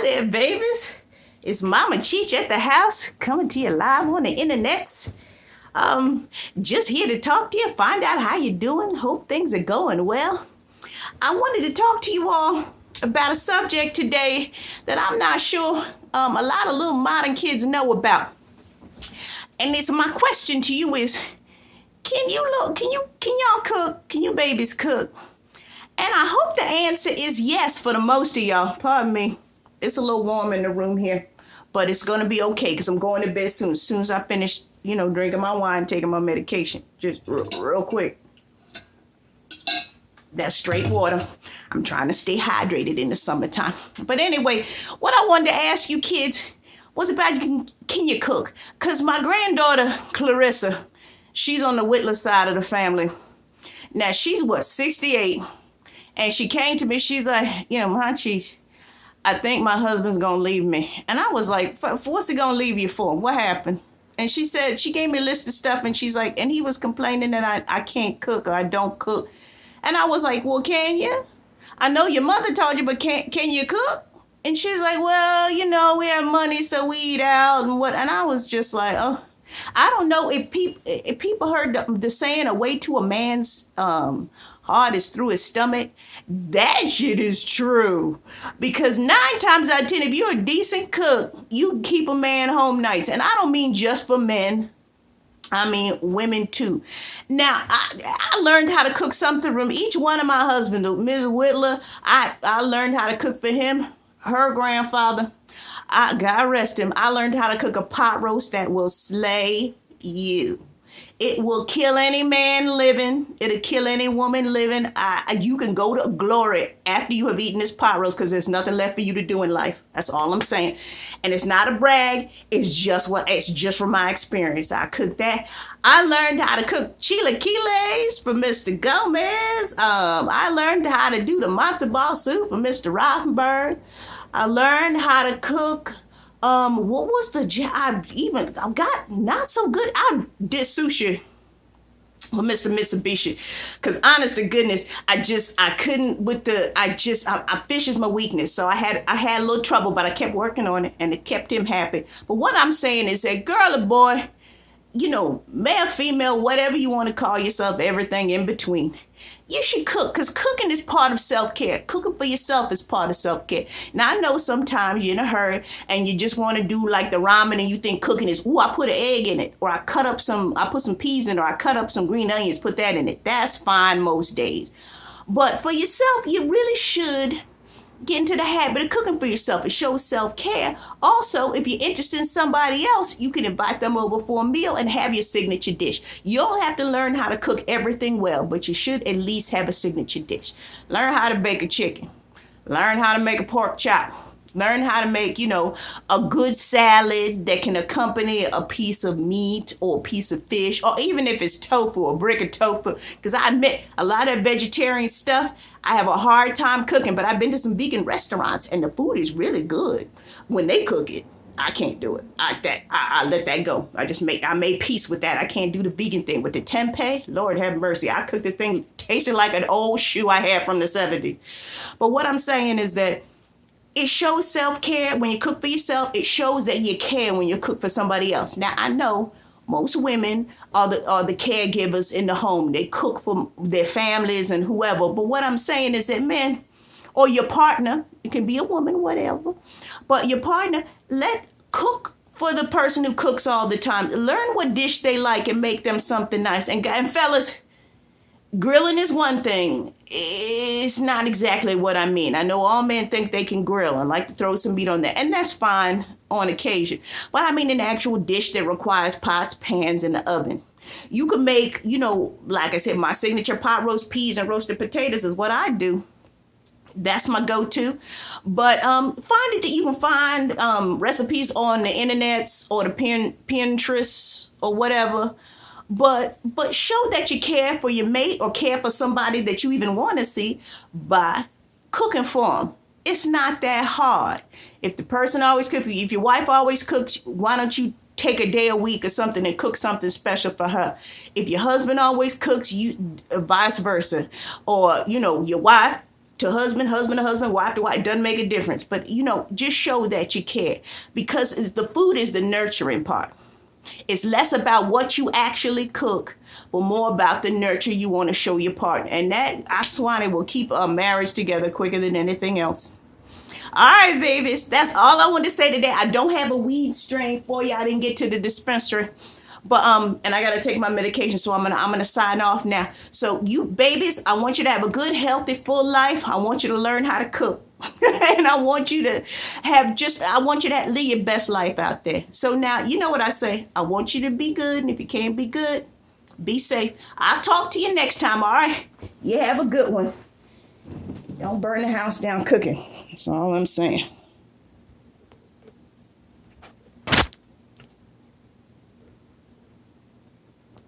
there, babies. It's Mama Cheech at the house, coming to you live on the internet. Just here to talk to you, find out how you're doing. Hope things are going well. I wanted to talk to you all about a subject today that I'm not sure a lot of little modern kids know about. And it's my question to you is, can y'all cook? Can you babies cook? And I hope the answer is yes for the most of y'all. Pardon me. It's a little warm in the room here, but it's going to be okay because I'm going to bed soon. As soon as I finish, drinking my wine, taking my medication. Just real quick. That's straight water. I'm trying to stay hydrated in the summertime. But anyway, what I wanted to ask you kids was about can you cook? Because my granddaughter, Clarissa, she's on the Whitler side of the family. Now, she's 68? And she came to me, she's like, my Cheech, I think my husband's going to leave me. And I was like, what's he going to leave you for? What happened? And she said, she gave me a list of stuff, and she's like, and he was complaining that I can't cook or I don't cook. And I was like, well, can you? I know your mother told you, but can you cook? And she's like, well, we have money, so we eat out and what. And I was just like, oh, I don't know if people heard the saying, a way to a man's heart is through his stomach. That shit is true. Because 9 times out of 10, if you're a decent cook, you keep a man home nights. And I don't mean just for men. I mean women too. Now, I learned how to cook something from each one of my husbands. Ms. Whitler, I learned how to cook for him. Her grandfather, God rest him, I learned how to cook a pot roast that will slay you. It will kill any man living. It'll kill any woman living. You can go to glory after you have eaten this pot roast because there's nothing left for you to do in life. That's all I'm saying. And it's not a brag. It's just from my experience. I cooked that. I learned how to cook chilaquiles for Mr. Gomez. I learned how to do the matzo ball soup for Mr. Rothenberg. I learned how to cook. What was I got not so good. I did sushi with Mr. Mitsubishi. Cause honest to goodness, I couldn't with fish is my weakness. So I had a little trouble, but I kept working on it and it kept him happy. But what I'm saying is that girl or boy, male, female, whatever you want to call yourself, everything in between. You should cook because cooking is part of self-care. Cooking for yourself is part of self-care. Now, I know sometimes you're in a hurry and you just want to do like the ramen and you think cooking is, I put an egg in it, or I put some peas in it, or I cut up some green onions, put that in it. That's fine most days. But for yourself, you really should get into the habit of cooking for yourself. It shows self-care. Also, if you're interested in somebody else, you can invite them over for a meal and have your signature dish. You don't have to learn how to cook everything well, but you should at least have a signature dish. Learn how to bake a chicken. Learn how to make a pork chop. Learn how to make, a good salad that can accompany a piece of meat or a piece of fish, or even if it's tofu, a brick of tofu. Because I admit, a lot of vegetarian stuff, I have a hard time cooking, but I've been to some vegan restaurants and the food is really good. When they cook it, I can't do it. I let that go. I made peace with that. I can't do the vegan thing. With the tempeh, Lord have mercy. I cooked the thing tasting like an old shoe I had from the 70s. But what I'm saying is that it shows self-care when you cook for yourself. It shows that you care when you cook for somebody else. Now, I know most women are the caregivers in the home. They cook for their families and whoever. But what I'm saying is that men or your partner, it can be a woman, whatever, but your partner, cook for the person who cooks all the time. Learn what dish they like and make them something nice. And fellas, grilling is one thing. It's not exactly what I mean. I know all men think they can grill and like to throw some meat on there, and that's fine on occasion. But I mean an actual dish that requires pots, pans, and the oven. You can make, like I said, my signature pot roast, peas, and roasted potatoes is what I do. That's my go-to. But you can find recipes on the internets or the Pinterest or whatever. But show that you care for your mate or care for somebody that you even want to see by cooking for them. It's not that hard. If the person always cooks, if your wife always cooks, why don't you take a day a week or something and cook something special for her? If your husband always cooks, you vice versa. Or, your wife to husband, husband to husband, wife to wife, doesn't make a difference. But, just show that you care, because the food is the nurturing part. It's less about what you actually cook, but more about the nurture you want to show your partner. And that, I swear, it will keep a marriage together quicker than anything else. All right, babies. That's all I wanted to say today. I don't have a weed strain for you. I didn't get to the dispensary. But and I gotta take my medication, so I'm gonna sign off now. So you babies, I want you to have a good, healthy, full life. I want you to learn how to cook. And I want you to live your best life out there. So now, you know what I say. I want you to be good, and if you can't be good, be safe. I'll talk to you next time, all right? You have a good one. Don't burn the house down cooking. That's all I'm saying.